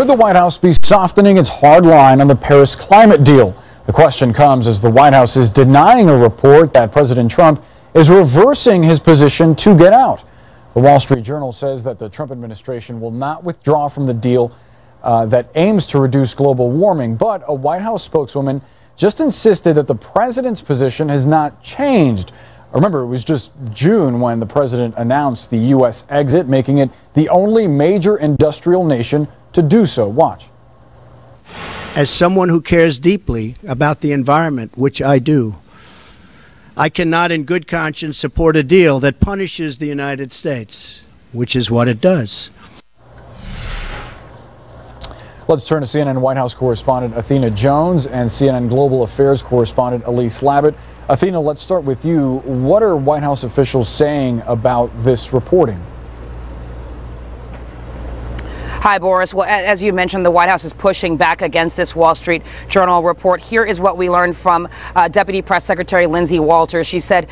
Could the White House be softening its hard line on the Paris climate deal? The question comes as the White House is denying a report that President Trump is reversing his position to get out. The Wall Street Journal says that the Trump administration will not withdraw from the deal that aims to reduce global warming, but a White House spokeswoman just insisted that the president's position has not changed. Remember, it was just June when the president announced the U.S. exit, making it the only major industrial nation to do so. Watch. As someone who cares deeply about the environment, which I do, I cannot in good conscience support a deal that punishes the United States, which is what it does. Let's turn to CNN White House correspondent Athena Jones and CNN Global Affairs correspondent Elise Labott. Athena, let's start with you. What are White House officials saying about this reporting? Hi, Boris. Well, as you mentioned, the White House is pushing back against this Wall Street Journal report. Here is what we learned from Deputy Press Secretary Lindsay Walters. She said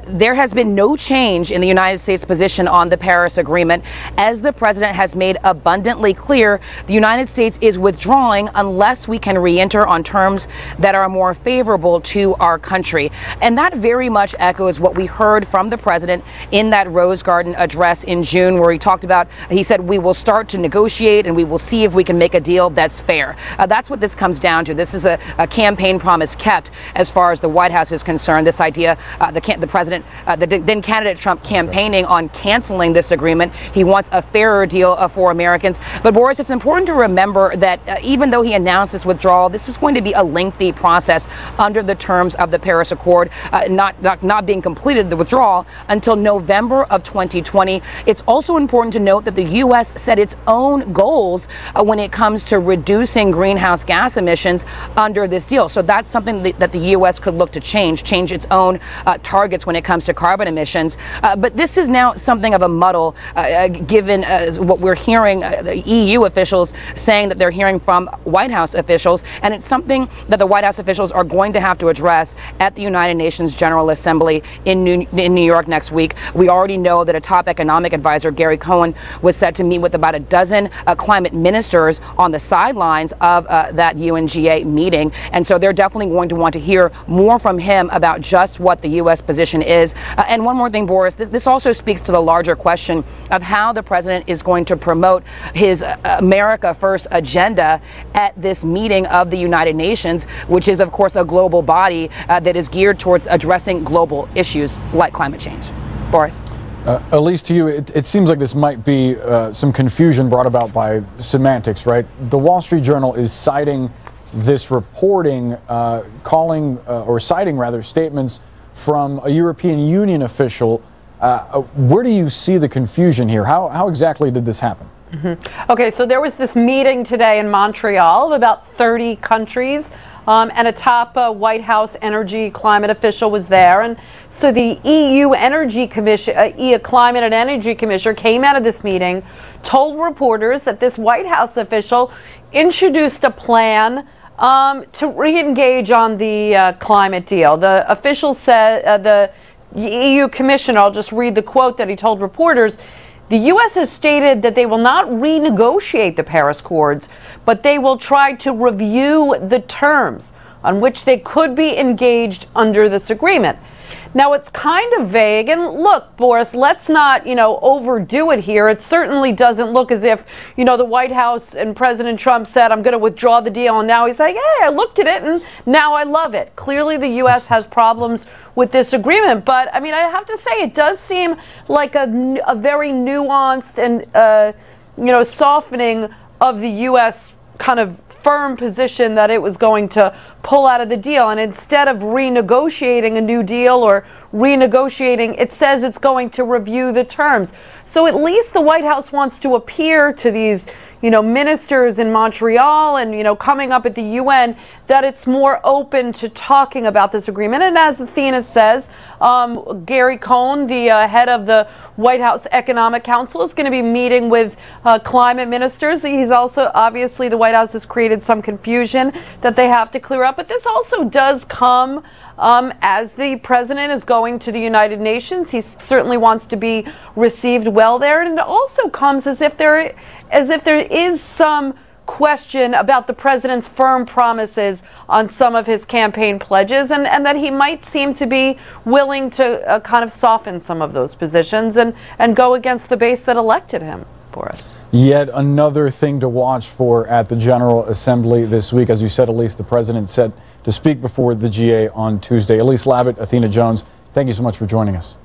there has been no change in the United States position on the Paris Agreement. As the president has made abundantly clear, the United States is withdrawing unless we can re-enter on terms that are more favorable to our country. And that very much echoes what we heard from the president in that Rose Garden address in June, where he said, we will start to negotiate and we will see if we can make a deal that's fair. That's what this comes down to. This is a campaign promise kept as far as the White House is concerned. This idea, the president, the then candidate Trump campaigning on canceling this agreement. He wants a fairer deal for Americans. But Boris, it's important to remember that even though he announced this withdrawal, this was going to be a lengthy process under the terms of the Paris Accord, not being completed, the withdrawal, until November of 2020. It's also important to note that the U.S. set its own goals when it comes to reducing greenhouse gas emissions under this deal. So that's something that the U.S. could look to change its own targets when it comes to carbon emissions. But this is now something of a muddle, given what we're hearing, the EU officials saying that they're hearing from White House officials. And it's something that the White House officials are going to have to address at the United Nations General Assembly in New York next week. We already know that a top economic advisor, Gary Cohn, was set to meet with about a dozen climate ministers on the sidelines of that UNGA meeting. And so they're definitely going to want to hear more from him about just what the U.S. position is. And one more thing, Boris, this also speaks to the larger question of how the president is going to promote his America First agenda at this meeting of the United Nations, which is, of course, a global body that is geared towards addressing global issues like climate change. Boris. Elise, to you, it seems like this might be some confusion brought about by semantics, right? The Wall Street Journal is citing this reporting, citing rather statements from a European Union official. Where do you see the confusion here? How exactly did this happen? Okay, so there was this meeting today in Montreal of about 30 countries. And a top White House energy climate official was there. And so the EU Energy Commission, Climate and Energy Commissioner came out of this meeting, told reporters that this White House official introduced a plan to re-engage on the climate deal. The official said, the EU Commissioner, I'll just read the quote that he told reporters, the U.S. has stated that they will not renegotiate the Paris Accords, but they will try to review the terms on which they could be engaged under this agreement. Now, it's kind of vague, and look, Boris, let's not, overdo it here. It certainly doesn't look as if, the White House and President Trump said, I'm going to withdraw the deal, and now he's like, hey, I looked at it, and now I love it. Clearly, the U.S. has problems with this agreement, but, I mean, I have to say, it does seem like a very nuanced and, softening of the U.S. kind of firm position that it was going to pull out of the deal. And instead of renegotiating a new deal or renegotiating, it says it's going to review the terms. So at least the White House wants to appear to these, ministers in Montreal and, coming up at the UN that it's more open to talking about this agreement. And as Athena says, Gary Cohn, the head of the White House Economic Council, is going to be meeting with climate ministers. He's also, obviously, the White House has created some confusion that they have to clear up. But this also does come as the president is going to the United Nations. He certainly wants to be received well there, and it also comes as if there is some question about the president's firm promises on some of his campaign pledges, and that he might seem to be willing to kind of soften some of those positions and go against the base that elected him. Boris. Yet another thing to watch for at the General Assembly this week. As you said, Elise, the president set to speak before the GA on Tuesday. Elise Labott, Athena Jones, thank you so much for joining us.